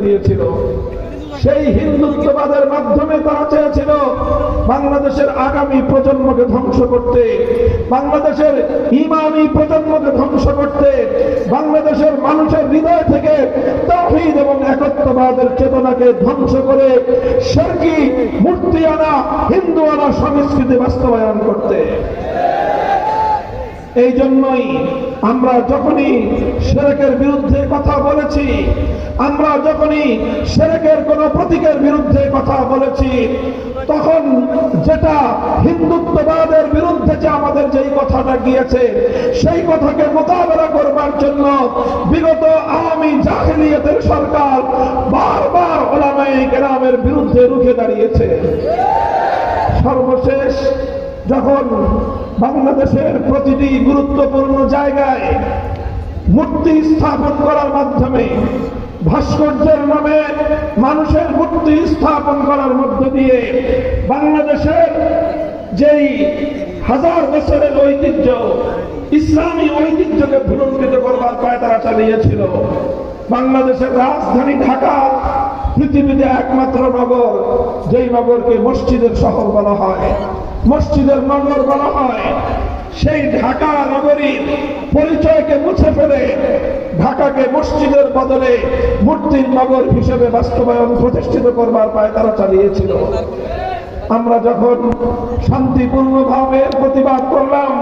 দিয়েছিল। সেই হিন্দুত্ববাদের মাধ্যমে তারা চেয়েছিল বাংলাদেশের আগামী প্রজন্মকে ধ্বংস করতে, বাংলাদেশের ইমানি প্রজন্মকে ধ্বংস করতে, বাংলাদেশের মানুষের হৃদয় থেকে তাওহীদ এবং একত্ববাদের চেতনাকে ধ্বংস করে শিরকি মূর্তিয়ানা হিন্দুয়ানা সংস্কৃতি বাস্তবায়ন করতে। এই জন্যই আমরা যখনই শিরকের বিরুদ্ধে কথা বলেছি, আমরা যখনই শিরকের কোন প্রতীকের বিরুদ্ধে কথা বলেছি, তখন যেটা হিন্দুত্ববাদের বিরুদ্ধে যে আমাদের যেই কথাটা গিয়েছে, সেই কথাকে মোকাবেলা করবার জন্য বিগত আওয়ামী জাহেলিয়াতের সরকার বারবার উলামায়ে কেরামের বিরুদ্ধে রুখে দাঁড়িয়েছে। সর্বশেষ যখন বাংলাদেশের প্রতিটি গুরুত্বপূর্ণ জায়গায় মূর্তি স্থাপন করার মাধ্যমে, ভাস্কর্যের নামে মানুষের মূর্তি স্থাপন করার মধ্য দিয়ে বাংলাদেশের যেই হাজার বছরের ঐতিহ্য, ইসলামী ঐতিহ্যকে ভুলুণ্ঠিত করবার পায়তারা চালিয়েছিল। বাংলাদেশের রাজধানী ঢাকা পৃথিবীতে একমাত্র নগর যেই নগরকে মসজিদের শহর বলা হয়, মসজিদের নগর বলা হয়। সেই ঢাকা নগরীর পরিচয়কে মুছে ফেলে ঢাকাকে মসজিদের বদলে মূর্তির নগর হিসেবে বাস্তবায়ন প্রতিষ্ঠিত করবার পায়তারা চালিয়েছিল। আমরা যখন শান্তিপূর্ণভাবে প্রতিবাদ করলাম,